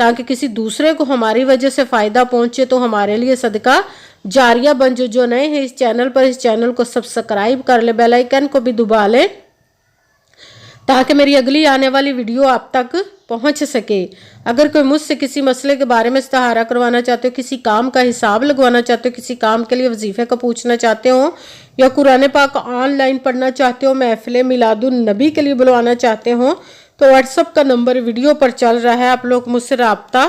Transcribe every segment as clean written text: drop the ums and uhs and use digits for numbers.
تاکہ کسی دوسرے کو ہماری وجہ سے فائدہ پہنچے تو ہمارے لیے صدقہ جاریہ بن جو نئے ہیں اس چینل پر، اس چینل کو سبسکرائب کر لے، بیل آئیکن کو بھی دبا لے تاکہ میری اگلی آنے والی ویڈیو آپ تک پہنچ سکے۔ اگر کوئی مجھ سے کسی مسئلے کے بارے میں استخارہ کروانا چاہتے ہو، کسی کام کا حساب لگوانا چاہتے ہو، کسی کام کے لیے وظیفے کا پوچھنا چاہتے ہو، یا قرآن پاک آن لائن پڑھنا چاہتے ہو، محفل میلاد النبی کے لیے بلوانا چاہتے ہو، تو واٹس ایپ کا نمبر ویڈیو پر چل رہا ہے، آپ لوگ مجھ سے رابطہ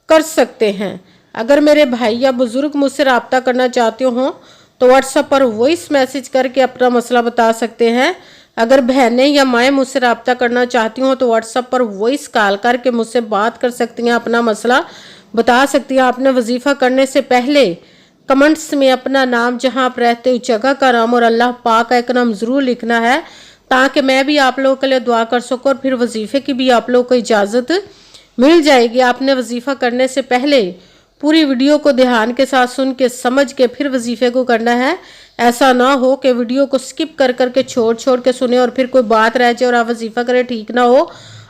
کر سکتے ہیں۔ اگر میرے بھائی یا بزرگ مجھ سے رابطہ کرنا چاہتے ہوں تو واٹس ایپ پر وائس میسج کر کے اپنا مسئلہ بتا سکتے ہیں۔ اگر بہنیں یا مائیں مجھ سے رابطہ کرنا چاہتی ہوں تو واٹس ایپ پر وائس کال کر کے مجھ سے بات کر سکتی ہیں، اپنا مسئلہ بتا سکتی ہیں۔ آپ نے وظیفہ کرنے سے پہلے کمنٹس میں اپنا نام، جہاں آپ رہتے ہو جگہ کا نام اور اللہ پاک کا ایک نام ضرور لکھنا ہے تاکہ میں بھی آپ لوگوں کے لیے دعا کر سکوں، اور پھر وظیفے کی بھی آپ لوگوں کو اجازت مل جائے گی۔ آپ نے وظیفہ کرنے سے پہلے پوری ویڈیو کو دھیان کے ساتھ سن کے سمجھ کے پھر وظیفے کو کرنا ہے۔ ایسا نہ ہو کہ ویڈیو کو سکپ کر کے چھوڑ کے سنیں اور پھر کوئی بات رہ جائے اور آپ وظیفہ کریں، ٹھیک نہ ہو۔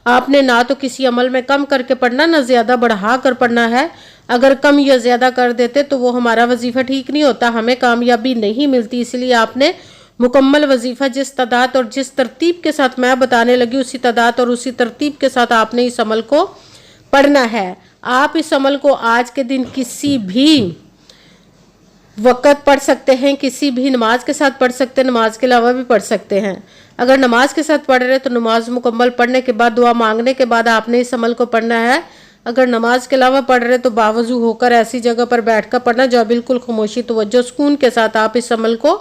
آپ نے نہ تو کسی عمل میں کم کر کے پڑھنا، نہ زیادہ بڑھا کر پڑھنا ہے۔ اگر کم یا زیادہ کر دیتے تو وہ ہمارا وظیفہ ٹھیک نہیں ہوتا، ہمیں کامیابی نہیں ملتی۔ اس لیے آپ نے مکمل وظیفہ جس تعداد اور جس ترتیب کے ساتھ میں بتانے لگی، اسی تعداد اور اسی ترتیب کے ساتھ آپ نے اس عمل کو پڑھنا ہے۔ آپ اس عمل کو آج کے دن کسی بھی وقت پڑھ سکتے ہیں، کسی بھی نماز کے ساتھ پڑھ سکتے ہیں، نماز کے علاوہ بھی پڑھ سکتے ہیں۔ اگر نماز کے ساتھ پڑھ رہے تو نماز مکمل پڑھنے کے بعد، دعا مانگنے کے بعد آپ نے اس عمل کو پڑھنا ہے۔ اگر نماز کے علاوہ پڑھ رہے تو باوضو ہو کر ایسی جگہ پر بیٹھ کر پڑھنا جہاں بالکل خاموشی، توجہ، سکون کے ساتھ آپ اس عمل کو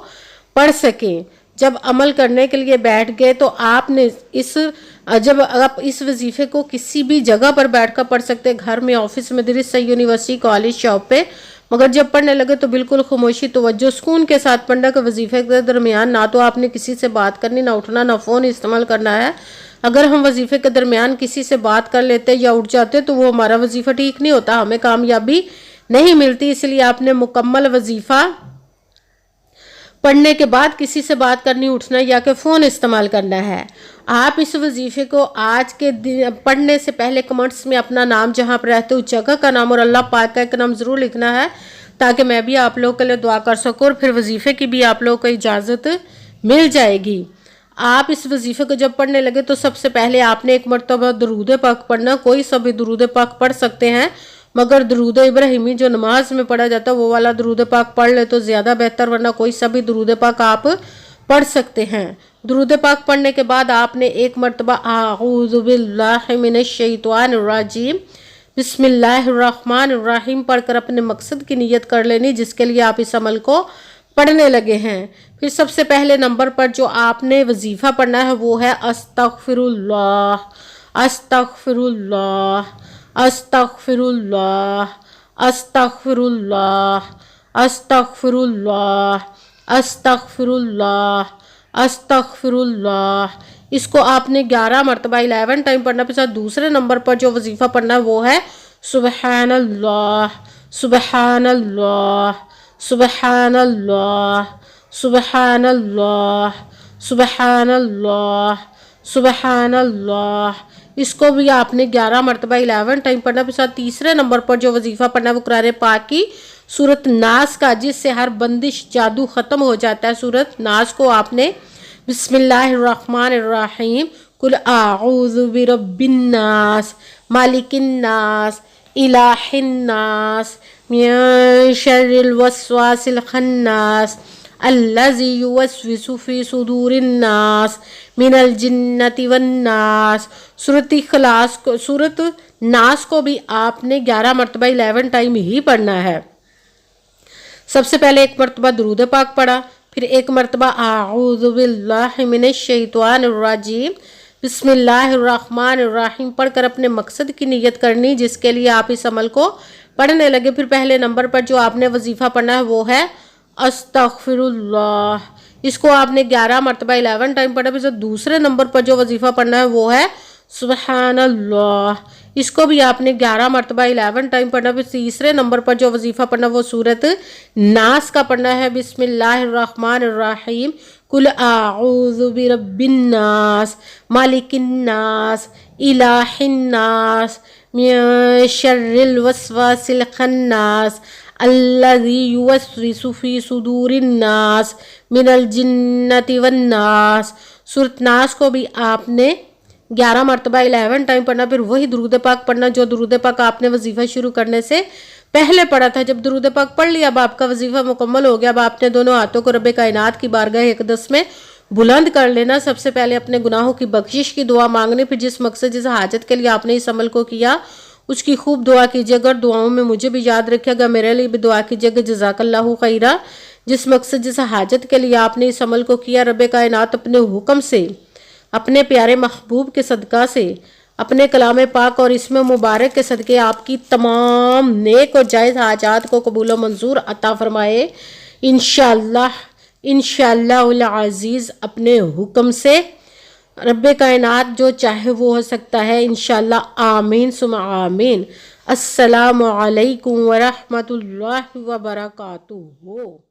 پڑھ سکیں۔ جب عمل کرنے کے لیے بیٹھ گئے تو آپ نے جب آپ اس وظیفے کو کسی بھی جگہ پر بیٹھ کر پڑھ سکتے، گھر میں، آفس، مدرسہ، یونیورسٹی، کالج، شاپ پہ، مگر جب پڑھنے لگے تو بالکل خاموشی، توجہ، سکون کے ساتھ پڑھنا کہ وظیفے کے درمیان نہ تو آپ نے کسی سے بات کرنی، نہ اٹھنا، نہ فون استعمال کرنا ہے۔ اگر ہم وظیفے کے درمیان کسی سے بات کر لیتے یا اٹھ جاتے تو وہ ہمارا وظیفہ ٹھیک نہیں ہوتا، ہمیں کامیابی نہیں ملتی۔ اس لیے آپ نے مکمل وظیفہ پڑھنے کے بعد کسی سے بات کرنی، اٹھنا یا کہ فون استعمال کرنا ہے۔ آپ اس وظیفے کو آج کے دن پڑھنے سے پہلے کمنٹس میں اپنا نام، جہاں پر رہتے ہو جگہ کا نام اور اللہ پاک کا ایک نام ضرور لکھنا ہے تاکہ میں بھی آپ لوگوں کے لیے دعا کر سکوں، اور پھر وظیفے کی بھی آپ لوگوں کو اجازت مل جائے گی۔ آپ اس وظیفے کو جب پڑھنے لگے تو سب سے پہلے آپ نے ایک مرتبہ درود پاک پڑھنا۔ کوئی سا بھی درود پاک پڑھ سکتے ہیں، مگر درود ابراہیمی جو نماز میں پڑھا جاتا ہے وہ والا درود پاک پڑھ لے تو زیادہ بہتر، ورنہ کوئی سا بھی درود پاک آپ پڑھ سکتے ہیں۔ درود پاک پڑھنے کے بعد آپ نے ایک مرتبہ اعوذ باللہ من الشیطان الرجیم بسم اللہ الرحمن الرحیم پڑھ کر اپنے مقصد کی نیت کر لینی جس کے لیے آپ اس عمل کو پڑھنے لگے ہیں۔ پھر سب سے پہلے نمبر پر جو آپ نے وظیفہ پڑھنا ہے وہ ہے استغفر اللہ، استغفر اللہ، استغفر اللہ، استغفر اللہ، استغفر اللہ، استغفر اللہ، استغفر اللہ۔ اس کو آپ نے 11 مرتبہ 11 ٹائم پڑھنا۔ پھر دوسرے نمبر پر جو وظیفہ پڑھنا ہے وہ ہے سبحان اللہ، سبحان اللہ، سبحان اللہ، سبحان اللہ، سبحان اللہ، سبحان اللہ۔ اس کو بھی آپ نے 11 مرتبہ 11 ٹائم پڑھنا۔ پھر تیسرے نمبر پر جو وظیفہ پڑھنا ہے وہ قرآن پاک کی سورت ناس کا، جس سے ہر بندش جادو ختم ہو جاتا ہے۔ سورت ناس کو آپ نے بسم اللہ الرحمن الرحیم قل اعوذ برب الناس مالک الناس الہ الناس من شر الوسواس الخناس الذی یوسوس فی صدور الناس من الجنۃ والناس۔ سورت ناس کو بھی آپ نے 11 مرتبہ 11 ٹائم ہی پڑھنا ہے۔ سب سے پہلے ایک مرتبہ درود پاک پڑھا، پھر ایک مرتبہ اعوذ باللہ من الشیطان الرجیم بسم اللہ الرحمن الرحیم پڑھ کر اپنے مقصد کی نیت کرنی جس کے لیے آپ اس عمل کو پڑھنے لگے۔ پھر پہلے نمبر پر جو آپ نے وظیفہ پڑھنا ہے وہ ہے استغفر اللہ۔ اس کو آپ نے 11 مرتبہ 11 ٹائم پڑھا۔ پھر دوسرے نمبر پر جو وظیفہ پڑھنا ہے وہ ہے سبحان اللہ۔ اس کو بھی آپ نے 11 مرتبہ 11 ٹائم پڑھنا۔ پھر تیسرے نمبر پر جو وظیفہ پڑھنا وہ سورت ناس کا پڑھنا ہے بسم اللہ الرحمن الرحیم قل اعوذ برب الناس مالک الناس الہ الناس من شر الوسواس الخناس الذی یوسوس فی صدور الناس من الجنۃ والناس۔ سورۃ ناس کو بھی آپ نے 11 مرتبہ 11 ٹائم پڑھنا، پھر وہی درود پاک پڑھنا جو درود پاک آپ نے وظیفہ شروع کرنے سے پہلے پڑھا تھا۔ جب درود پاک پڑھ لیا، اب آپ کا وظیفہ مکمل ہو گیا، اب آپ نے دونوں ہاتھوں کو رب کائنات کی بارگاہ اقدس میں بلند کر لینا۔ سب سے پہلے اپنے گناہوں کی بخشش کی دعا مانگنی، پھر جس مقصد جس حاجت کے لیے آپ نے اس عمل کو کیا اس کی خوب دعا کیجیے گا، اور دعاؤں میں مجھے بھی یاد رکھے گا، میرے لیے بھی دعا کیجیے گا۔ جزاک اللہ خیرہ۔ جس مقصد جس حاجت کے لیے آپ نے اس عمل کو کیا، رب کائنات اپنے حکم سے، اپنے پیارے محبوب کے صدقہ سے، اپنے کلام پاک اور اسم مبارک کے صدقے آپ کی تمام نیک اور جائز حاجات کو قبول و منظور عطا فرمائے انشاءاللہ العزیز۔ اپنے حکم سے رب کائنات جو چاہے وہ ہو سکتا ہے، انشاءاللہ آمین ثم آمین۔ السلام علیکم ورحمۃ اللہ وبرکاتہ۔